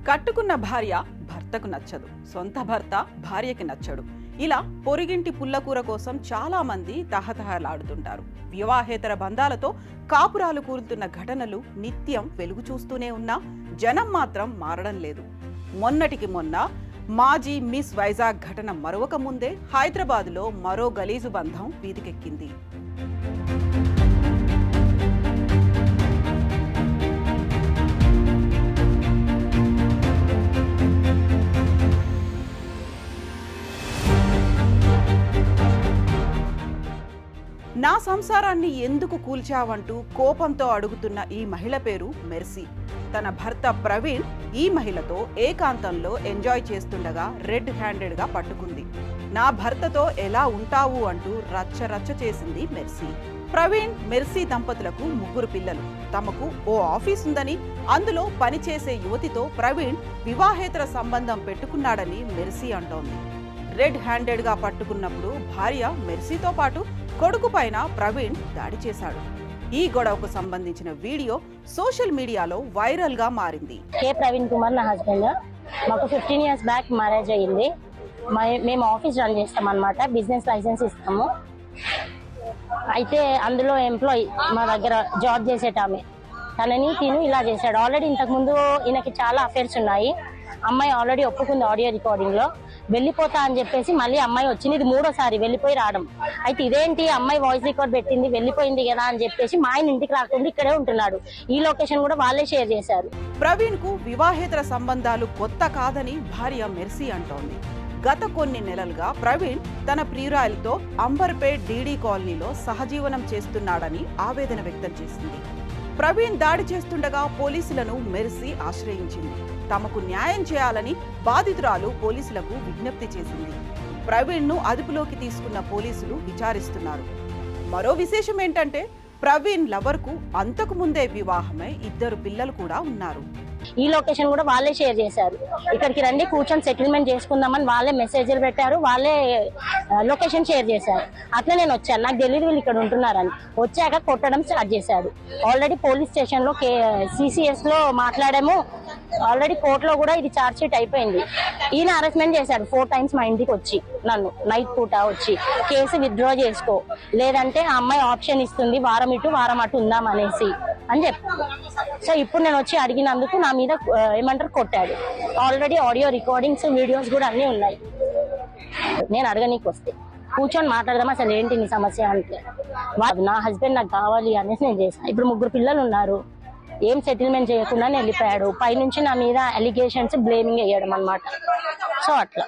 కట్టుకున్న భార్య భర్తకు నచ్చదు, సొంత భర్త భార్యకి నచ్చడు. ఇలా పొరిగింటి పుల్లకూర కోసం చాలా మంది తహతహలాడుతుంటారు. వివాహేతర బంధాలతో కాపురాలు కూరుతున్న ఘటనలు నిత్యం వెలుగు చూస్తూనే ఉన్నా జనం మాత్రం మారడం లేదు. మొన్నటికి మొన్న మాజీ మిస్ వైజాగ్ ఘటన మరొక ముందే హైదరాబాద్లో మరో గలీజు బంధం వీధికెక్కింది. నా సంసారాన్ని ఎందుకు కూల్చావంటూ కోపంతో అడుగుతున్న ఈ మహిళ పేరు మెర్సీ. తన భర్త ప్రవీణ్ ఈ మహిళతో ఏకాంతంలో ఎంజాయ్ చేస్తుండగా రెడ్ హ్యాండెడ్గా పట్టుకుంది. నా భర్తతో ఎలా ఉంటావు అంటూ రచ్చ చేసింది మెర్సీ. ప్రవీణ్ మెర్సీ దంపతులకు 3 పిల్లలు. తమకు ఓ ఆఫీస్ ఉందని, అందులో పనిచేసే యువతితో ప్రవీణ్ వివాహేతర సంబంధం పెట్టుకున్నాడని మెర్సీ అంటోంది. రెడ్ హ్యాండెడ్గా పట్టుకున్నప్పుడు భార్య మెర్సీతో పాటు కొడుకు పైన ప్రవీణ్ దాడి చేశాడు. ఈ గొడవకు సంబంధించిన వీడియో సోషల్ మీడియాలో వైరల్ గా మారింది. కే ప్రవీణ్ కుమార్ నా హస్బెండ్. మాకు 15 years బ్యాక్ మ్యారేజ్ అయ్యింది. మేము ఆఫీస్ రన్ చేస్తాం అన్నమాట, బిజినెస్ లైసెన్స్ ఇస్తాము. అయితే అందులో ఎంప్లాయీ మా దగ్గర జాబ్ చేసేటామె తనని ఇలా చేశాడు. ఆల్రెడీ ఇంతకుముందు ఈయనకి చాలా అఫేర్స్ ఉన్నాయి. అమ్మాయి ఆల్రెడీ ఒప్పుకుంది ఆడియో రికార్డింగ్ లో. వెళ్ళిపోతా అని చెప్పేసి మళ్ళీ అమ్మాయి వచ్చింది. ఇది 3వ సారి వెళ్ళిపోయి రావడం. అయితే ఇదేంటి అమ్మాయి వాయిస్ రికార్డ్ పెట్టింది, వెళ్ళిపోయింది కదా అని చెప్పేసి మా ఆయన ఇంటికి రాకుండా ఇక్కడే ఉంటున్నాడు. ఈ లొకేషన్ కూడా వాళ్ళే షేర్ చేశారు. ప్రవీణ్ కు వివాహేతర సంబంధాలు కొత్త కాదని భార్య మెర్సీ అంటోంది. గత కొన్ని నెలలుగా ప్రవీణ్ తన ప్రియురాలితో అంబర్పేట్ డీడీ కాలనీలో సహజీవనం చేస్తున్నాడని ఆవేదన వ్యక్తం చేసింది. ప్రవీణ్ దాడి చేస్తుండగా పోలీసులను మెర్సీ ఆశ్రయించింది. తమకు న్యాయం చేయాలని బాధితురాలు పోలీసులకు విజ్ఞప్తి చేసింది. ప్రవీణ్ ను అదుపులోకి తీసుకున్న పోలీసులు విచారిస్తున్నారు. మరో విశేషం ఏంటంటే ప్రవీణ్ లవర్ కు అంతకు ముందే వివాహమై 2 పిల్లలు కూడా ఉన్నారు. ఈ లొకేషన్ కూడా వాళ్ళే షేర్ చేశారు. ఇక్కడికి రండి కూర్చొని సెటిల్మెంట్ చేసుకుందామని వాళ్ళే మెసేజ్లు పెట్టారు, వాళ్ళే లొకేషన్ షేర్ చేశారు. అట్లా నేను వచ్చాను, నాకు తెలియదు వీళ్ళు ఇక్కడ ఉంటున్నారని. వచ్చాక కొట్టడం స్టార్ట్ చేశాడు. ఆల్రెడీ పోలీస్ స్టేషన్ లో CCS లో మాట్లాడాము. ఆల్రెడీ కోర్టులో కూడా ఇది ఛార్జ్ షీట్ అయిపోయింది. ఈయన అరెస్ట్మెంట్ చేశాడు 4 times మా ఇంటికి వచ్చి, నన్ను నైట్ పూట వచ్చి కేసు విత్డ్రా చేసుకో, లేదంటే ఆ అమ్మాయి ఆప్షన్ ఇస్తుంది వారం ఇటు వారం అటు ఉందాం అనేసి అని చెప్పాను. సో ఇప్పుడు నేను వచ్చి అడిగినందుకు నా మీద ఏమంటారు కొట్టాడు. ఆల్రెడీ ఆడియో రికార్డింగ్స్ వీడియోస్ కూడా అన్నీ ఉన్నాయి. నేను అడగనీకి వస్తే కూర్చొని మాట్లాడదాం అసలు ఏంటి నీ సమస్య అంటే, నా హస్బెండ్ నాకు కావాలి అనేసి నేను చేశాను. ఇప్పుడు 3 పిల్లలు ఉన్నారు. ఏం సెటిల్మెంట్ చేయకుండా వెళ్ళిపోయాడు. పైనుంచి నా మీద అలిగేషన్స్ బ్లేమింగ్ వేయడం అన్నమాట. సో అట్లా